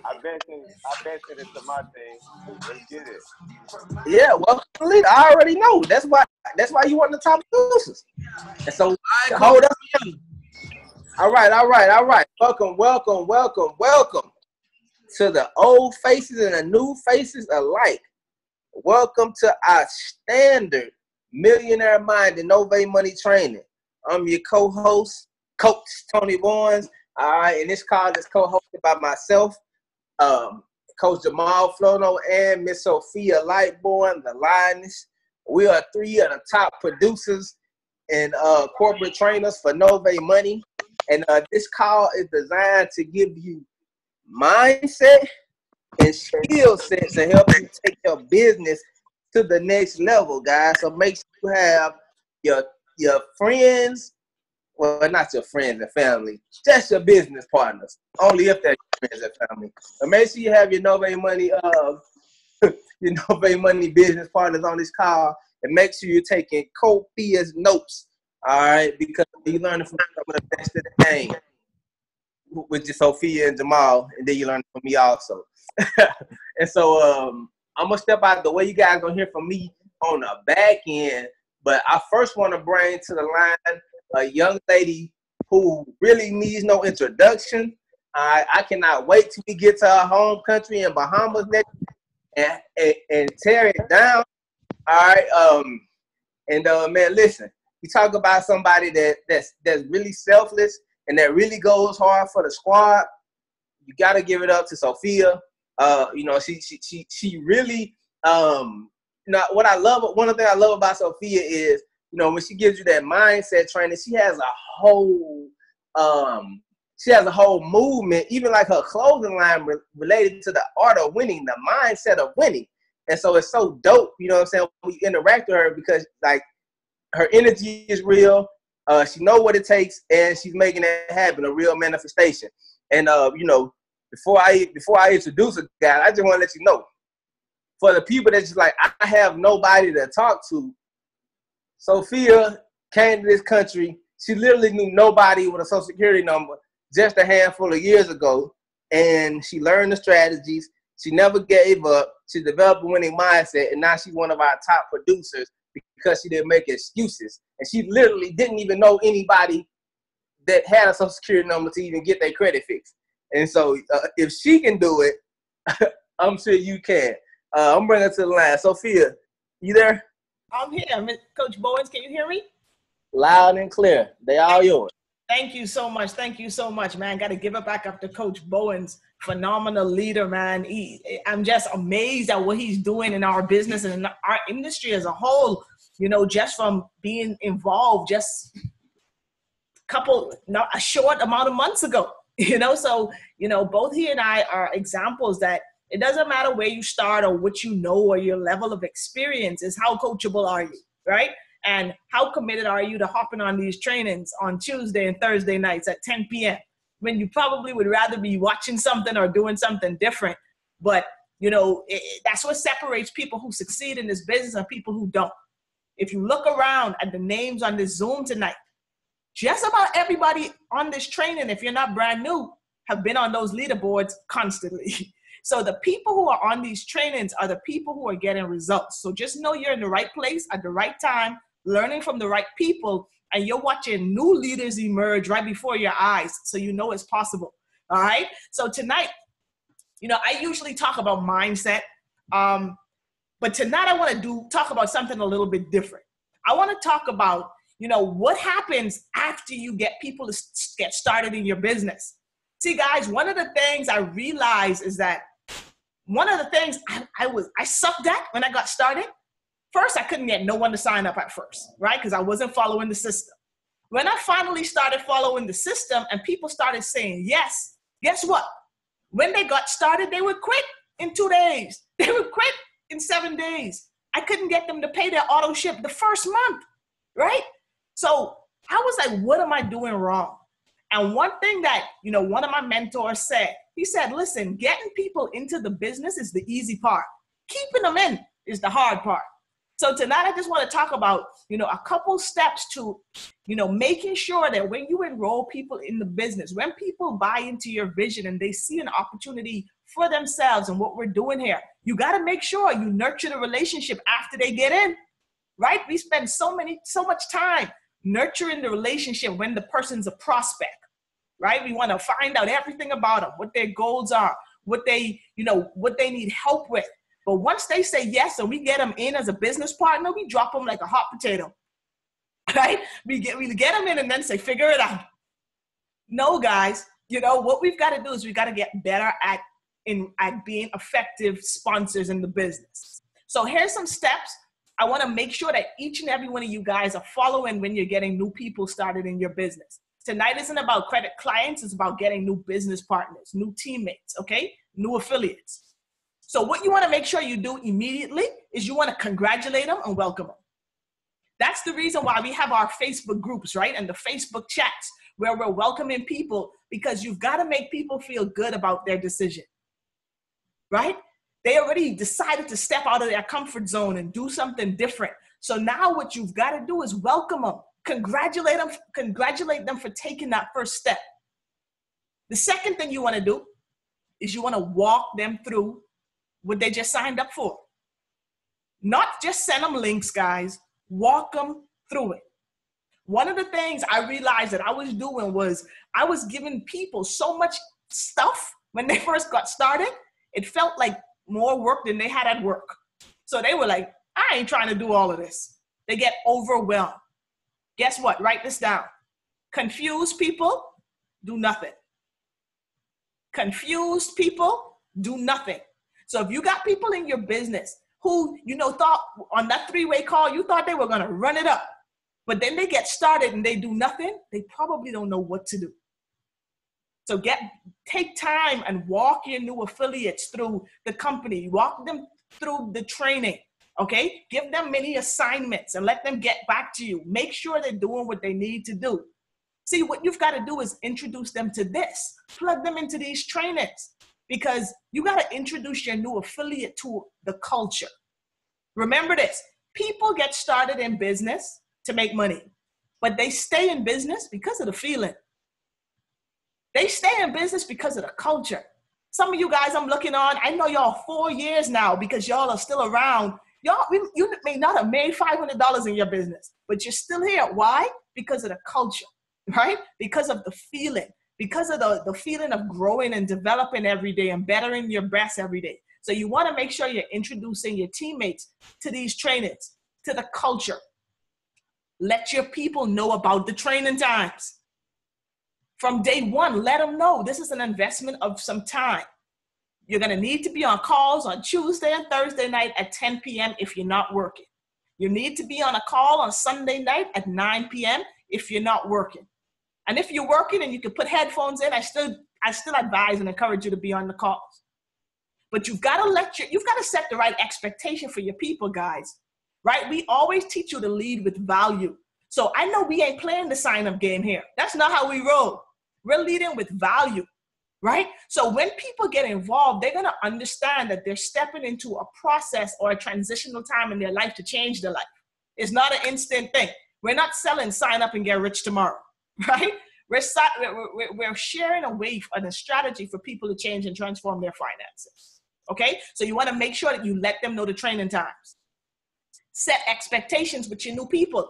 I mentioned it to my team. Let's get it. Yeah, well, leader, I already know. That's why you want the top producers. And so hold up. All right. Welcome to the old faces and the new faces alike. Welcome to our standard millionaire mind and Novae money training. I'm your co-host, Coach Tony Barnes. All right, and this call is co-hosted by myself, Coach Jamal Flono, and Miss Sophia Lightborn, the Lioness. We are three of the top producers and corporate trainers for Novae Money. And this call is designed to give you mindset and skill sets to help you take your business to the next level, guys. So make sure you have your friends, well, not your friends and family, just your business partners. Only if they're your friends and family. But make sure you have your Novae Money your Novae Money business partners on this call, and make sure you're taking copious notes. All right, because you're learning from some of the best of the game, which is Sophia and Jamal, and then you learn from me also. And so I'm gonna step out of the way. You guys gonna hear from me on the back end, but I first want to bring to the line a young lady who really needs no introduction. I cannot wait till we get to our home country in Bahamas next and tear it down. All right, man, listen. You talk about somebody that's really selfless and that really goes hard for the squad. You got to give it up to Sophia. She really, what I love, one of the things I love about Sophia is, when she gives you that mindset training, she has a whole movement, even like her clothing line related to the art of winning, the mindset of winning. And so it's so dope, you know what I'm saying, when you interact with her, because like her energy is real. She knows what it takes, and she's making it happen, a real manifestation. And before I introduce a guy, I just want to let you know, for the people that's just like, I have nobody to talk to, Sophia came to this country. She literally knew nobody with a social security number just a handful of years ago, and she learned the strategies. She never gave up. She developed a winning mindset, and now she's one of our top producers because she didn't make excuses. And she literally didn't even know anybody that had a social security number to even get their credit fixed. And so if she can do it, I'm sure you can. I'm bringing her to the line. Sophia, you there? I'm here. Coach Bowens, can you hear me? Loud and clear. They all yours. Thank you so much. Thank you so much, man. Got to give it back up to Coach Bowens. Phenomenal leader, man. I'm just amazed at what he's doing in our business and in our industry as a whole, just from being involved just a short amount of months ago, So, both he and I are examples that it doesn't matter where you start or what you know or your level of experience, is how coachable are you, right? And how committed are you to hopping on these trainings on Tuesday and Thursday nights at 10 p.m. when you probably would rather be watching something or doing something different. But, that's what separates people who succeed in this business and people who don't. If you look around at the names on this Zoom tonight, just about everybody on this training, if you're not brand new, have been on those leaderboards constantly. So the people who are on these trainings are the people who are getting results. So just know you're in the right place at the right time, learning from the right people, and you're watching new leaders emerge right before your eyes. So you know it's possible. All right. So tonight, I usually talk about mindset. But tonight I want to talk about something a little bit different. I want to talk about, what happens after you get people to get started in your business. See, guys, one of the things I realized is that one of the things I sucked at when I got started, first, I couldn't get no one to sign up at first, right? Because I wasn't following the system. When I finally started following the system and people started saying yes, guess what? When they got started, they would quit in 2 days. They would quit in 7 days. I couldn't get them to pay their auto ship the first month, right? So I was like, what am I doing wrong? And one thing that, one of my mentors said, he said, listen, getting people into the business is the easy part. Keeping them in is the hard part. So tonight, I just want to talk about, a couple steps to, making sure that when you enroll people in the business, when people buy into your vision and they see an opportunity for themselves and what we're doing here, you got to make sure you nurture the relationship after they get in, right? We spend so much time nurturing the relationship when the person's a prospect, right? We want to find out everything about them, what their goals are, what they need help with. But once they say yes and we get them in as a business partner, we drop them like a hot potato, right? We get them in and then say, figure it out. No, guys, what we've got to do is we got to get better at being effective sponsors in the business. So here's some steps I want to make sure that each and every one of you guys are following when you're getting new people started in your business. Tonight isn't about credit clients. It's about getting new business partners, new teammates, okay? New affiliates. So what you want to make sure you do immediately is you want to congratulate them and welcome them. That's the reason why we have our Facebook groups, right? And the Facebook chats where we're welcoming people, because you've got to make people feel good about their decision, right? They already decided to step out of their comfort zone and do something different. So now what you've got to do is welcome them, congratulate them for taking that first step. The second thing you want to do is you want to walk them through what they just signed up for. Not just send them links, guys. Walk them through it. One of the things I realized that I was doing was I was giving people so much stuff when they first got started. It felt like more work than they had at work. So they were like, I ain't trying to do all of this. They get overwhelmed. Guess what? Write this down. Confused people do nothing. Confused people do nothing. So if you got people in your business who, thought on that three-way call, you thought they were going to run it up, but then they get started and they do nothing, they probably don't know what to do. So take time and walk your new affiliates through the company. Walk them through the training, okay? Give them many assignments and let them get back to you. Make sure they're doing what they need to do. See, what you've got to do is introduce them to this. Plug them into these trainings. Because you got to introduce your new affiliate to the culture. Remember this, people get started in business to make money, but they stay in business because of the feeling. They stay in business because of the culture. Some of you guys I'm looking on, I know y'all 4 years now because y'all are still around. You may not have made $500 in your business, but you're still here. Why? Because of the culture, right? Because of the feeling. Because of the feeling of growing and developing every day and bettering your best every day. So you want to make sure you're introducing your teammates to these trainings, to the culture. Let your people know about the training times. From day one, let them know this is an investment of some time. You're going to need to be on calls on Tuesday and Thursday night at 10 p.m. if you're not working. You need to be on a call on Sunday night at 9 p.m. if you're not working. And if you're working and you can put headphones in, I still advise and encourage you to be on the calls. But you've got to set the right expectation for your people, guys, right? We always teach you to lead with value. So I know we ain't playing the sign-up game here. That's not how we roll. We're leading with value, right? So when people get involved, they're going to understand that they're stepping into a process or a transitional time in their life to change their life. It's not an instant thing. We're not selling sign up and get rich tomorrow. Right? We're sharing a way and a strategy for people to change and transform their finances. Okay? So you want to make sure that you let them know the training times. Set expectations with your new people.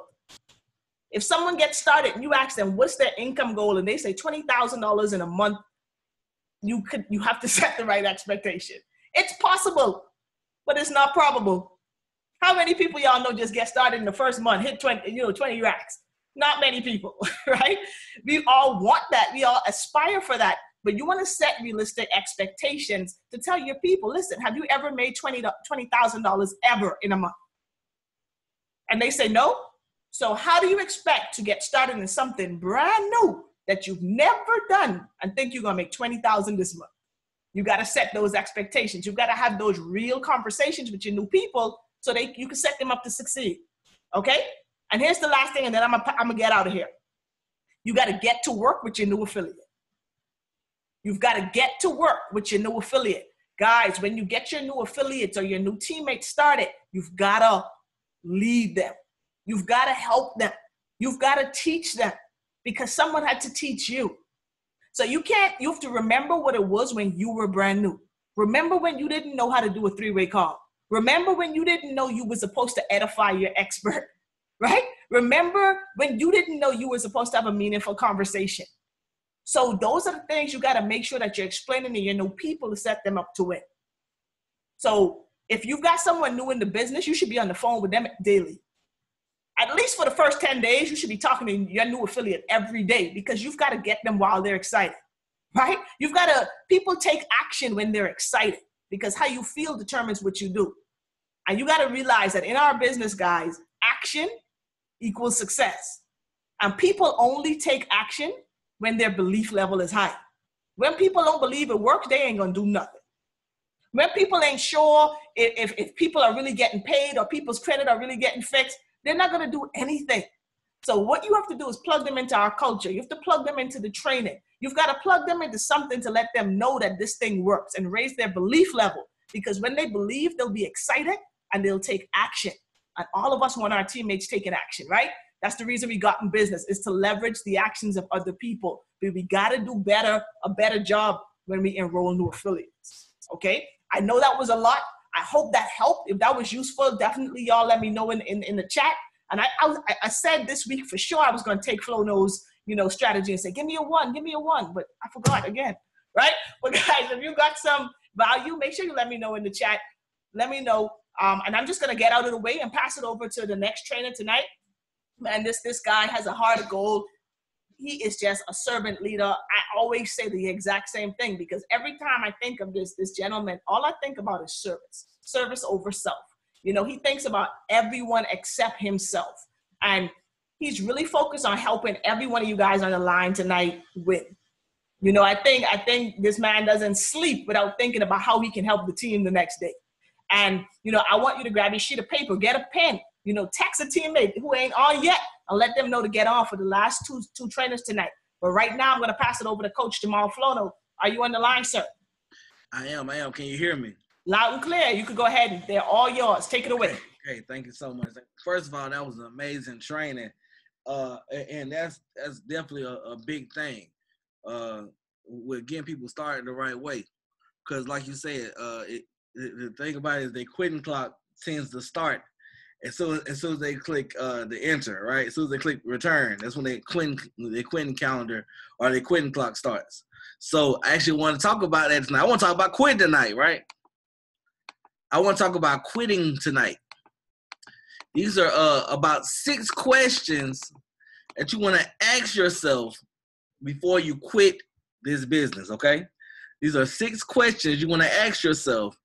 If someone gets started and you ask them what's their income goal and they say $20,000 in a month, you have to set the right expectation. It's possible, but it's not probable. How many people y'all know just get started in the first month, hit 20 racks? Not many people, right? We all want that. We all aspire for that. But you want to set realistic expectations to tell your people, listen, have you ever made $20,000 ever in a month? And they say no. So how do you expect to get started in something brand new that you've never done and think you're going to make $20,000 this month? You got to set those expectations. You've got to have those real conversations with your new people so you can set them up to succeed. Okay? And here's the last thing, and then I'm gonna get out of here. You got to get to work with your new affiliate. You've got to get to work with your new affiliate. Guys, when you get your new affiliates or your new teammates started, you've got to lead them. You've got to help them. You've got to teach them because someone had to teach you. So you have to remember what it was when you were brand new. Remember when you didn't know how to do a three-way call. Remember when you didn't know you were supposed to edify your expert, right? Remember when you didn't know you were supposed to have a meaningful conversation. So those are the things you got to make sure that you're explaining to your new people to set them up to win. So if you've got someone new in the business, you should be on the phone with them daily. At least for the first 10 days, you should be talking to your new affiliate every day because you've got to get them while they're excited, right? People take action when they're excited because how you feel determines what you do. And you got to realize that in our business, guys, action equals success. And people only take action when their belief level is high. When people don't believe it works, they ain't going to do nothing. When people ain't sure if people are really getting paid or people's credit are really getting fixed, they're not going to do anything. So what you have to do is plug them into our culture. You have to plug them into the training. You've got to plug them into something to let them know that this thing works and raise their belief level. Because when they believe, they'll be excited and they'll take action. And all of us want our teammates taking action, right? That's the reason we got in business, is to leverage the actions of other people. But we got to do a better job when we enroll new affiliates, okay? I know that was a lot. I hope that helped. If that was useful, definitely y'all let me know in the chat. And I said this week for sure I was going to take Flono's, strategy and say, give me a one, but I forgot again, right? But guys, if you got some value, make sure you let me know in the chat. Let me know. And I'm just going to get out of the way and pass it over to the next trainer tonight. Man, this guy has a heart of gold. He is just a servant leader. I always say the exact same thing because every time I think of this gentleman, all I think about is service over self. He thinks about everyone except himself. And he's really focused on helping every one of you guys on the line tonight win. I think this man doesn't sleep without thinking about how he can help the team the next day. And, I want you to grab your sheet of paper, get a pen, text a teammate who ain't on yet and let them know to get on for the last two trainers tonight. But right now, I'm going to pass it over to Coach Jamal Flono. Are you on the line, sir? I am. Can you hear me? Loud and clear. You could go ahead. They're all yours. Take it away. Okay. Thank you so much. First of all, that was an amazing training. And that's definitely a big thing with getting people started the right way. Because like you said, the thing about it is the quitting clock tends to start as soon as they click the enter, right? As soon as they click return, that's when their quitting calendar or their quitting clock starts. So I actually want to talk about that tonight. I want to talk about quitting tonight, right? I want to talk about quitting tonight. These are about 6 questions that you want to ask yourself before you quit this business, okay? These are 6 questions you want to ask yourself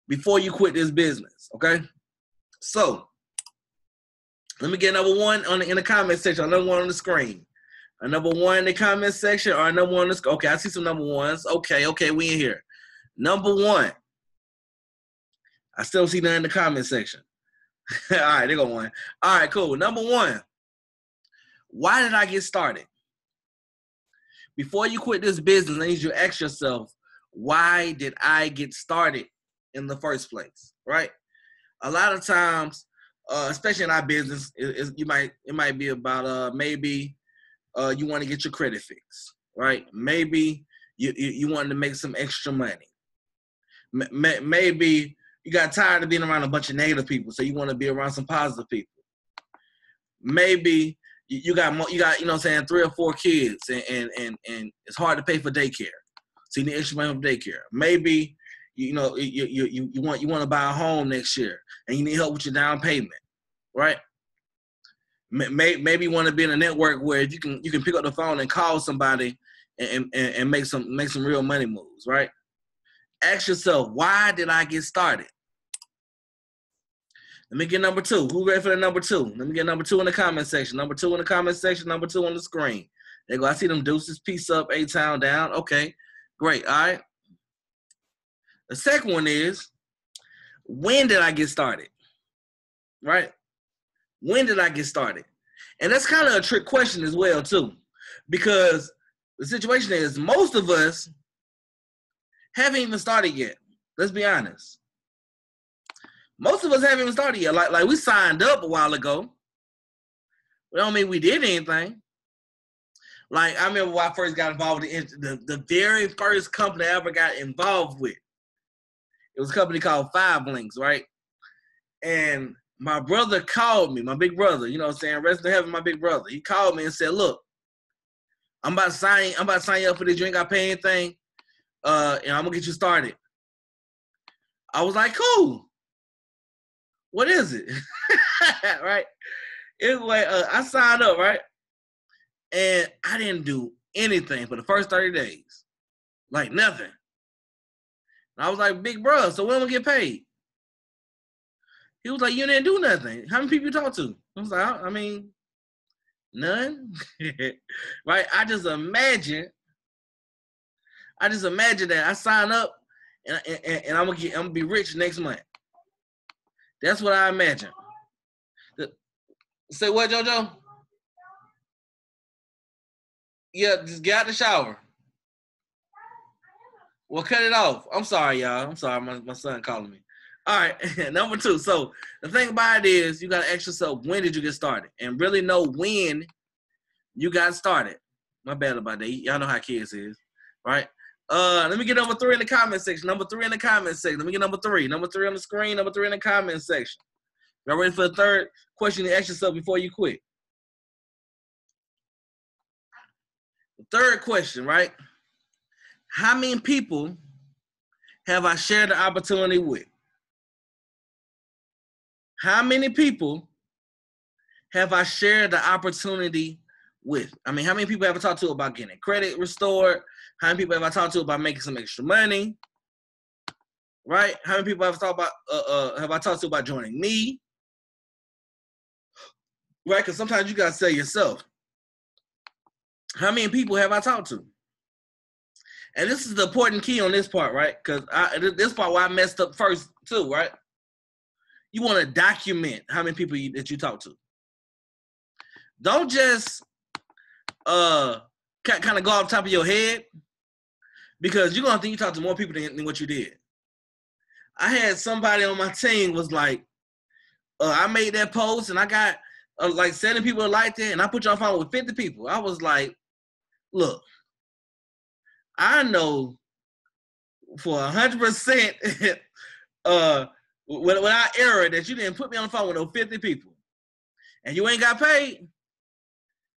before you quit this business, okay? So, let me get number 1 in the comment section, or number 1 on the screen. A number 1 in the comment section, or a number 1 on the screen. Okay, I see some number 1s. Okay, we in here. Number 1. I still see that in the comment section. All right, there go 1. All right, cool. Number 1. Why did I get started? Before you quit this business, I need you to ask yourself, why did I get started in the first place, right? A lot of times, especially in our business, it might be about maybe you want to get your credit fixed, right? Maybe you wanted to make some extra money. Maybe you got tired of being around a bunch of negative people, so you want to be around some positive people. Maybe you got 3 or 4 kids, and it's hard to pay for daycare, so you need extra money for daycare. Maybe you want to buy a home next year, and you need help with your down payment, right? Maybe you want to be in a network where you can pick up the phone and call somebody and make some real money moves, right? Ask yourself, why did I get started? Let me get number 2. Who ready for the number 2? Let me get number 2 in the comment section. Number 2 in the comment section. Number 2 on the screen. There you go. I see them deuces. Peace up. A-Town down. Okay. Great. All right. The second one is, when did I get started? Right? When did I get started? And that's kind of a trick question as well, too. Because the situation is, most of us haven't even started yet. Let's be honest. Most of us haven't even started yet. Like we signed up a while ago. It don't mean we did anything. Like, I remember when I first got involved in the very first company I ever got involved with. It was a company called 5 Links, right? And my brother called me, my big brother, you know what I'm saying? Rest in heaven, my big brother. He called me and said, look, I'm about to sign you up for this. You ain't got to pay anything. And I'm going to get you started. I was like, cool. What is it? Right? Anyway, I signed up, right? And I didn't do anything for the first 30 days. Like nothing. And I was like, big bro, so when am I get paid? He was like, you didn't do nothing. How many people you talk to? I was like, I mean, none. Right? I just imagine that I sign up and I'm gonna be rich next month. That's what I imagine. Say what, JoJo? Yeah, just get out the shower. Well, cut it off. I'm sorry, y'all. I'm sorry. My son calling me. All right. Number 2. So the thing about it is you got to ask yourself, when did you get started? And really know when you got started. My bad about that. Y'all know how kids is, right? Let me get number 3 in the comment section. Number 3 in the comment section. Let me get number 3. Number 3 on the screen. Number 3 in the comment section. Y'all ready for the third question to ask yourself before you quit? The third question, right? How many people have I shared the opportunity with? How many people have I shared the opportunity with? I mean, how many people have I talked to about getting credit restored? How many people have I talked to about making some extra money? Right? How many people have I talked to about joining me? Right? Because sometimes you gotta say yourself. How many people have I talked to? And this is the important key on this part, right? Because this part where I messed up first too, right? You want to document how many people that you talk to. Don't just kind of go off the top of your head, because you're going to think you talked to more people than what you did. I had somebody on my team was like, I made that post and I got like 7 people that liked it, and I put you on phone with 50 people. I was like, look, I know for 100% without error that you didn't put me on the phone with those 50 people. And you ain't got paid,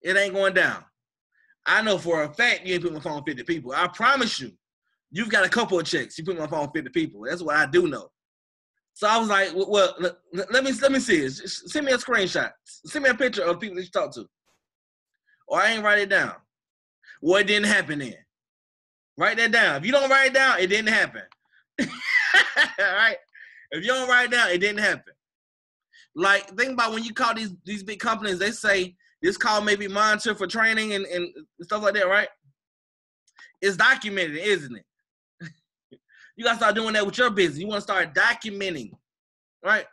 it ain't going down. I know for a fact you ain't put me on the phone with 50 people. I promise you, you've got a couple of checks. You put me on the phone with 50 people. That's what I do know. So I was like, well, let me see it. Send me a screenshot. Send me a picture of people that you talk to. Or I ain't write it down. Well, it didn't happen then. Write that down. If you don't write it down, it didn't happen. All right? If you don't write it down, it didn't happen. Like, think about when you call these big companies, they say this call may be monitored for training and stuff like that, right? It's documented, isn't it? You got to start doing that with your business. You want to start documenting, right?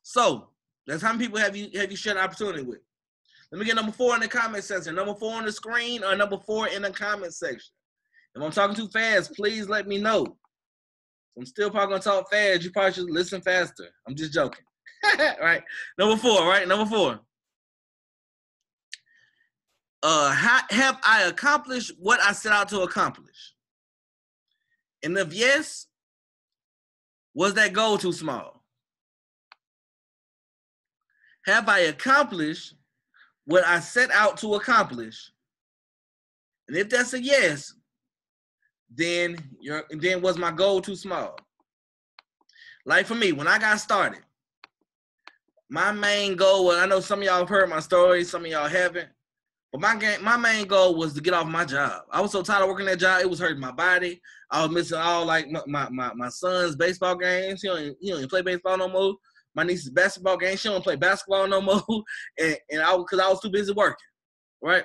So that's how many people have you shared an opportunity with. Let me get number 4 in the comment section. Number 4 on the screen or number 4 in the comment section. If I'm talking too fast, please let me know. I'm still probably going to talk fast. You probably should listen faster. I'm just joking. Right? Number 4, right? Number 4. Have I accomplished what I set out to accomplish? And if yes, was that goal too small? Have I accomplished what I set out to accomplish? And if that's a yes, then was my goal too small? Like for me, when I got started, my main goal was, I know some of y'all have heard my story, some of y'all haven't, but my main goal was to get off my job. I was so tired of working that job, it was hurting my body. I was missing all like my son's baseball games. He don't even play baseball no more. My niece's basketball games, she don't play basketball no more. And because I was too busy working, right?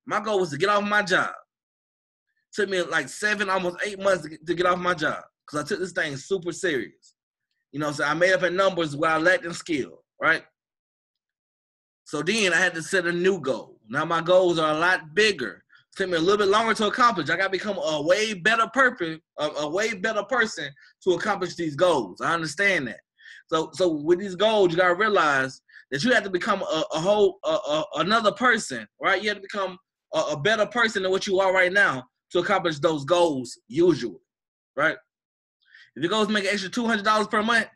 My goal was to get off my job. Took me like 7, almost 8 months to get off my job because I took this thing super serious. You know, so I made up in numbers where I lacked in skill, right? So then I had to set a new goal. Now my goals are a lot bigger. It took me a little bit longer to accomplish. I got to become a way better person to accomplish these goals. I understand that. So with these goals, you gotta realize that you have to become another person, right? You have to become a better person than what you are right now to accomplish those goals usually, right? If your goal is to make an extra $200 per month,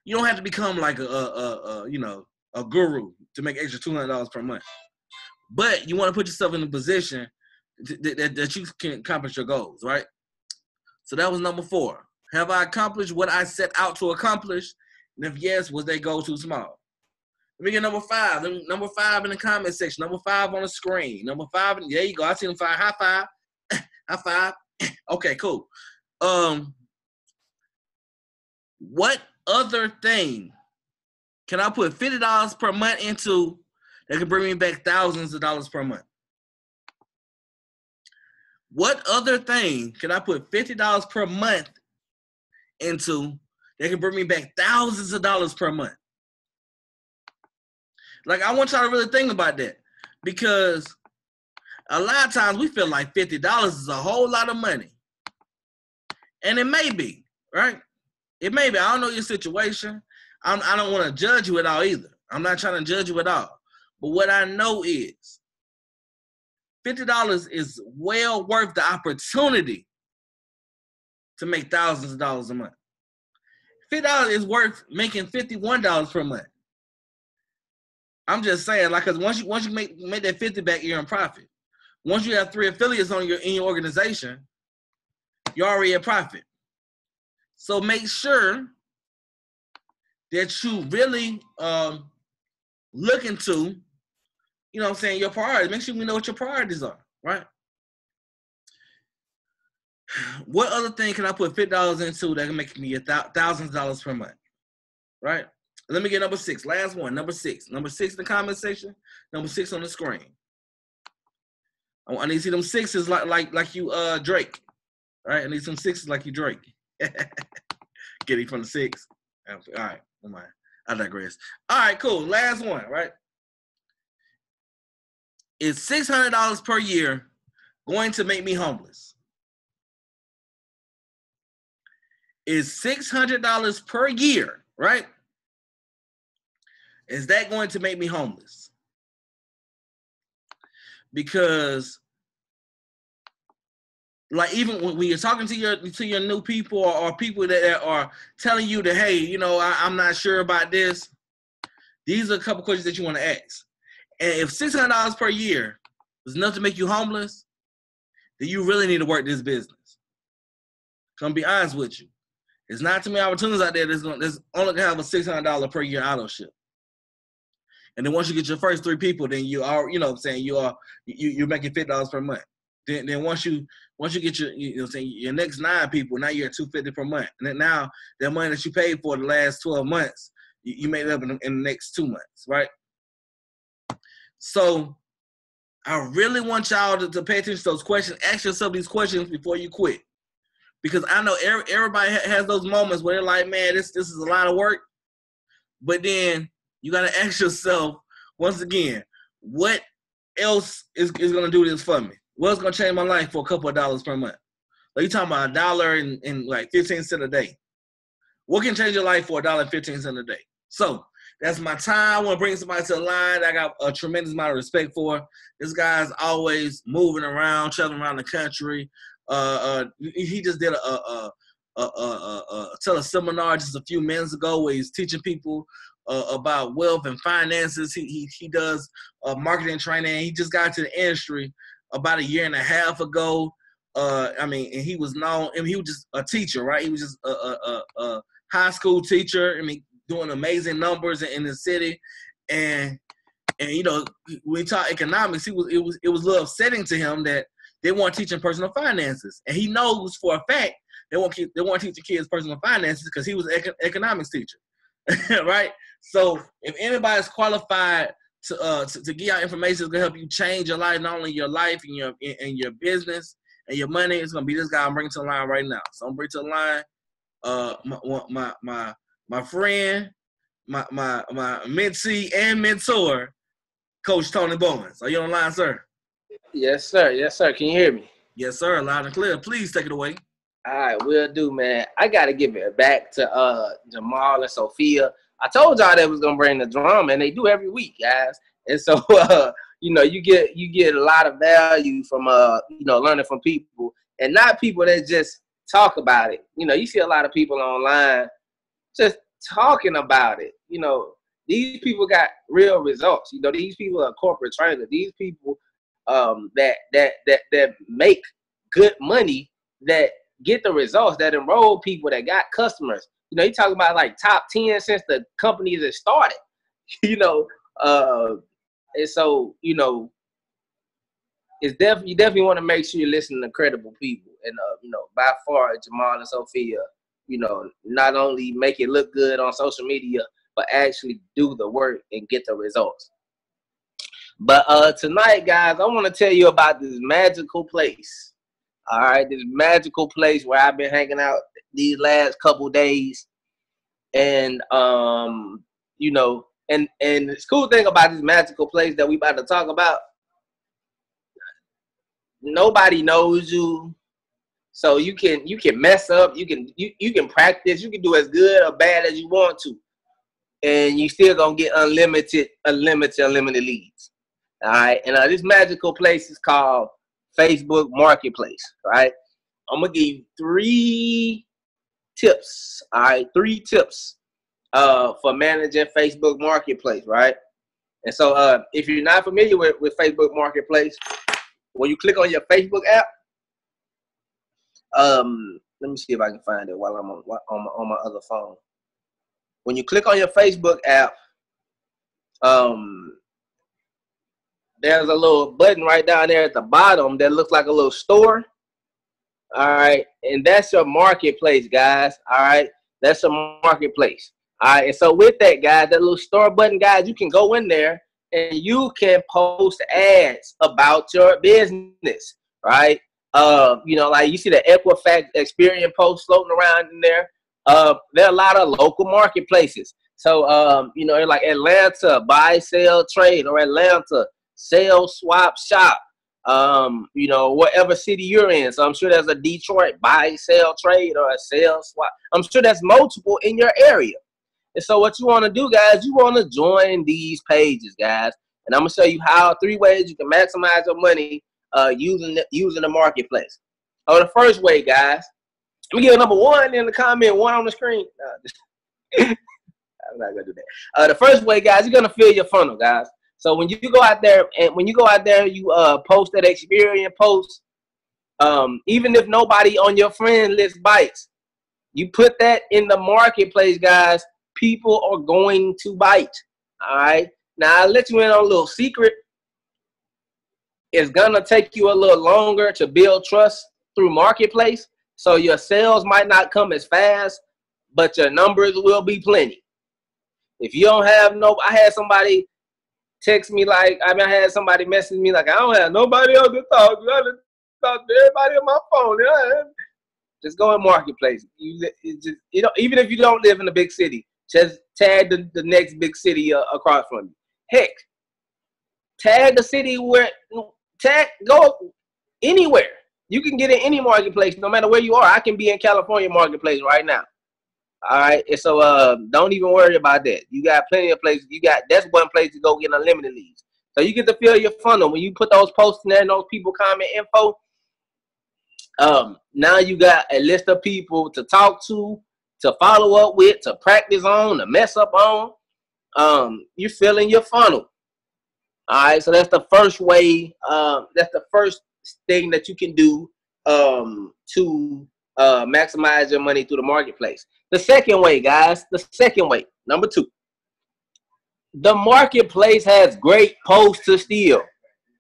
you don't have to become like a guru to make extra $200 per month. But you want to put yourself in a position that you can accomplish your goals, right? So that was number 4. Have I accomplished what I set out to accomplish? And if yes, was they goal too small? Let me get number 5. Number 5 in the comment section. Number 5 on the screen. Number 5. There you go. I see them 5. High five. High five. Okay, cool. What other thing can I put $50 per month into that can bring me back thousands of dollars per month? What other thing can I put $50 per month into that can bring me back thousands of dollars per month? Like, I want y'all to really think about that, because a lot of times we feel like $50 is a whole lot of money. And it may be, right? It may be. I don't know your situation. I don't want to judge you at all either. I'm not trying to judge you at all. But what I know is $50 is well worth the opportunity to make thousands of dollars a month. $50 is worth making $51 per month. I'm just saying, like, because once you make that 50 back, you're in profit. Once you have 3 affiliates in your organization, you're already at profit. So make sure that you really look into, you know what I'm saying, your priorities. Make sure we know what your priorities are, right? What other thing can I put $50 into that can make me thousands of dollars per month, right? Let me get number 6. Last one, number 6. Number 6 in the comment section. Number 6 on the screen. I need to see them 6s like you Drake, right? I need some 6s like you Drake. Get it from the 6. All right, never mind. I digress. All right, cool. Last one, right? Is $600 per year going to make me homeless? Is $600 per year, right? Is that going to make me homeless? Because, like, even when you're talking to your new people or people that are telling you that, hey, you know, I'm not sure about this, these are a couple questions that you want to ask. And if $600 per year is enough to make you homeless, then you really need to work this business. I'm gonna be honest with you. There's not too many opportunities out there that's only gonna have a $600 per year auto ship. And then once you get your first 3 people, then you are, you know what I'm saying, you're making $50 per month. Then once you get your next 9 people, now you're at $250 per month. And then now that money that you paid for the last 12 months, you made it up in the next 2 months, right? So I really want y'all to pay attention to those questions. Ask yourself these questions before you quit. Because I know everybody has those moments where they're like, man, this is a lot of work. But then you got to ask yourself, once again, what else is going to do this for me? What's going to change my life for a couple of dollars per month? Like, you're talking about $1 and like 15 cents a day. What can change your life for $1.15 a day? So that's my time. I want to bring somebody to the line I got a tremendous amount of respect for. This guy's always moving around, traveling around the country. He just did a teleseminar just a few minutes ago where he's teaching people about wealth and finances. He does marketing training. He just got to the industry about 1.5 years ago. And he was known. I mean, he was just a teacher, right? He was just a high school teacher. I mean, doing amazing numbers in the city. And you know, when we talk economics, it was a little upsetting to him that they weren't teaching personal finances. And he knows for a fact they won't teach the kids personal finances because he was an economics teacher, right? So if anybody's qualified to give out information that's gonna help you change your life, not only your life and your business and your money, it's gonna be this guy I'm bringing to the line right now. So I'm bringing to the line my friend, my mentee and mentor, Coach Tony Bowens. Are you on the line, sir? Yes, sir. Yes, sir. Can you hear me? Yes, sir. Loud and clear. Please take it away. All right, will do, man. I gotta give it back to Jamal and Sophia. I told y'all they was gonna bring the drama, and they do every week, guys. And so you know, you get a lot of value from you know, learning from people, and not people that just talk about it. You know, you see a lot of people online just talking about it. You know, these people got real results. You know, these people are corporate trainers. These people that make good money, that get the results, that enroll people, that got customers. You know, you talking about like top 10 since the companies that started. You know, and so, you know, it's you definitely want to make sure you're listening to credible people. And you know, by far, Jamal and Sophia, you know, not only make it look good on social media, but actually do the work and get the results. But tonight, guys, I want to tell you about this magical place. All right, this magical place where I've been hanging out these last couple days. And you know, and the cool thing about this magical place that we about to talk about, nobody knows you. So you can mess up, you can practice, you can do as good or bad as you want to, and you still gonna get unlimited leads. All right, and this magical place is called Facebook Marketplace. Right, I'm gonna give you 3 tips. All right, 3 tips for managing Facebook Marketplace. Right, and so if you're not familiar with Facebook Marketplace, when you click on your Facebook app, let me see if I can find it while I'm on my other phone. When you click on your Facebook app, there's a little button right down there at the bottom that looks like a little store. All right, and that's your marketplace, guys. All right, that's your marketplace. All right, and so with that, guys, that little store button, guys, you can go in there and you can post ads about your business, right? You know, like you see the Equifax Experian post floating around in there. There are a lot of local marketplaces. So, you know, like Atlanta, buy, sell, trade, or Atlanta, sell, swap, shop. You know, whatever city you're in. So I'm sure there's a Detroit buy, sell, trade, or a sell, swap. I'm sure there's multiple in your area. And so what you want to do, guys, you want to join these pages, guys. And I'm going to show you how 3 ways you can maximize your money using the marketplace. Oh, the first way, guys, let me give number 1 in the comment, 1 on the screen. I'm not going to do that. The first way, guys, you're going to fill your funnel, guys. So when you go out there you post that Experian post, even if nobody on your friend list bites, you put that in the marketplace, guys, people are going to bite. All right. Now I'll let you in on a little secret. It's gonna take you a little longer to build trust through marketplace. So your sales might not come as fast, but your numbers will be plenty. If you don't have I had somebody text me like, I had somebody message me like, I don't have nobody else to talk to. I just talk to everybody on my phone. Just go in marketplace. You know, even if you don't live in a big city, just tag the next big city across from you. Heck, tag the city go anywhere. You can get in any marketplace, no matter where you are. I can be in California marketplace right now. All right, and so don't even worry about that. You got plenty of places. That's one place to go get unlimited leads. So you get to fill your funnel. When you put those posts in there and those people comment info, now you got a list of people to talk to follow up with, to practice on, to mess up on. You're filling your funnel. All right, so that's the first way. That's the first thing that you can do to maximize your money through the marketplace. The second way, guys, number 2. The marketplace has great posts to steal.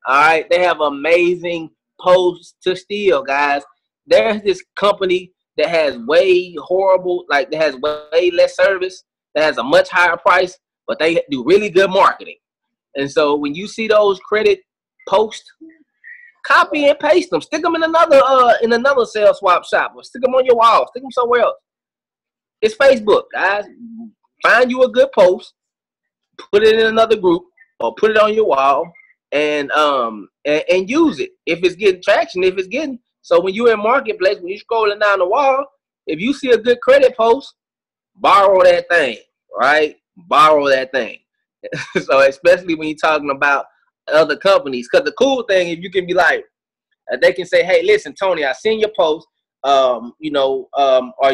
All right, they have amazing posts to steal, guys. There's this company that has way less service, that has a much higher price, but they do really good marketing. And so when you see those credit posts, copy and paste them, stick them in another sales swap shop, or stick them on your wall, stick them somewhere else. It's Facebook, guys. Find you a good post, put it in another group, or put it on your wall, and use it. If it's getting traction, if it's getting So when you're in marketplace, when you're scrolling down the wall, if you see a good credit post, borrow that thing, right? Borrow that thing. So especially when you're talking about other companies, because the cool thing is you can be like, they can say, hey, listen, Tony, I seen your post. Are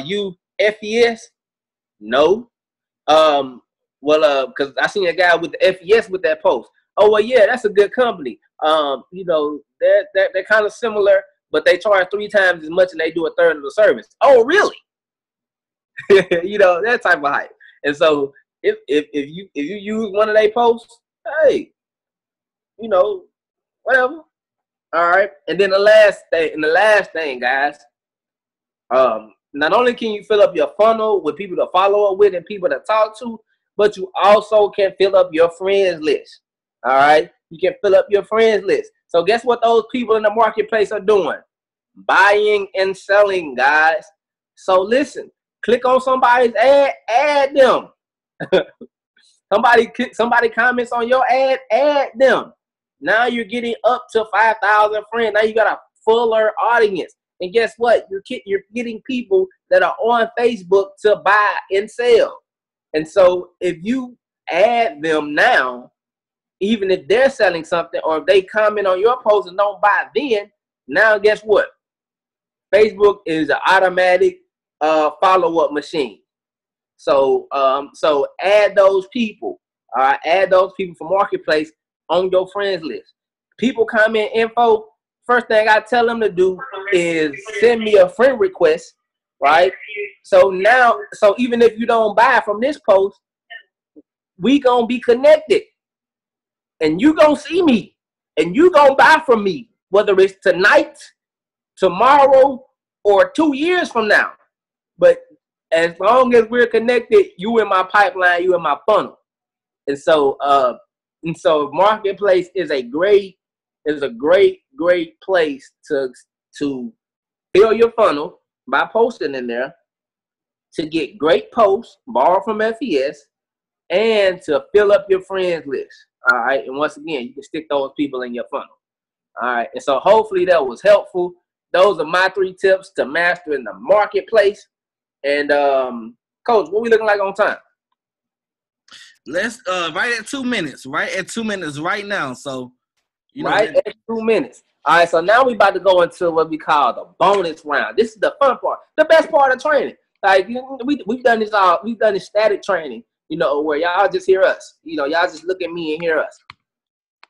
you FES? No. Because I seen a guy with the FES with that post. Oh, well, yeah, that's a good company. They're kind of similar, but they charge 3 times as much and they do a third of the service. Oh, really? That type of hype. And so if you use one of their posts, hey, whatever. All right. And then the last thing, guys, not only can you fill up your funnel with people to follow up with and people to talk to, but you also can fill up your friends list. All right. You can fill up your friends list. So guess what those people in the marketplace are doing? Buying and selling, guys. So listen, click on somebody's ad, add them. Somebody comments on your ad, add them. Now you're getting up to 5,000 friends. Now you got a fuller audience. And guess what? You're getting people that are on Facebook to buy and sell. And so if you add them now, even if they're selling something or if they comment on your post and don't buy then, now guess what? Facebook is an automatic follow-up machine. So add those people. Add those people from Marketplace on your friends list. People comment info. First thing I tell them to do is send me a friend request, right? So even if you don't buy from this post, we gonna be connected, and you gonna see me, and you gonna buy from me, whether it's tonight, tomorrow, or 2 years from now. But as long as we're connected, you in my pipeline, you in my funnel. And so Marketplace is a great place to fill your funnel by posting in there, to get great posts, borrow from FES, and to fill up your friends list. All right. And once again, you can stick those people in your funnel. All right. And so hopefully that was helpful. Those are my 3 tips to mastering the marketplace. And Coach, what we looking like on time? Let's right at 2 minutes. Right at 2 minutes right now. So right at 2 minutes. All right, so now we about to go into what we call the bonus round. This is the fun part, the best part of training. Like we've done this static training, where y'all just hear us. Y'all just look at me and hear us.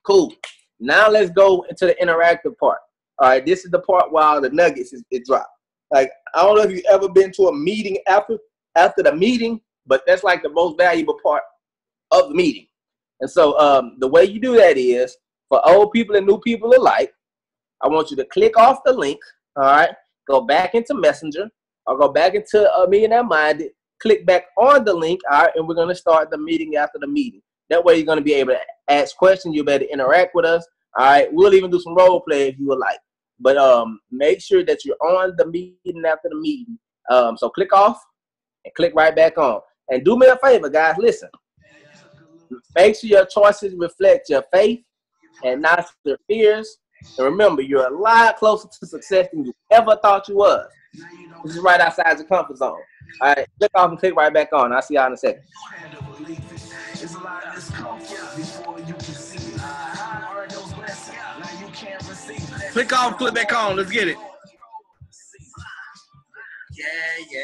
Cool. Now let's go into the interactive part. All right, this is the part where all the nuggets is dropped. Like, I don't know if you've ever been to a meeting after the meeting, but that's like the most valuable part of the meeting. And so the way you do that is, for old people and new people alike, I want you to click off the link, all right, go back into Messenger, or go back into Millionaire Minded, click back on the link, all right, and we're going to start the meeting after the meeting. That way you're going to be able to ask questions, you'll be able to interact with us, all right. We'll even do some role play if you would like. But make sure that you're on the meeting after the meeting. So click off and click right back on. And do me a favor, guys, listen. Make sure your choices reflect your faith and not your fears. And remember, you're a lot closer to success than you ever thought you was. This is right outside your comfort zone. All right, click off and click right back on. I'll see y'all in a second. Click off, click back on. Let's get it. Yeah.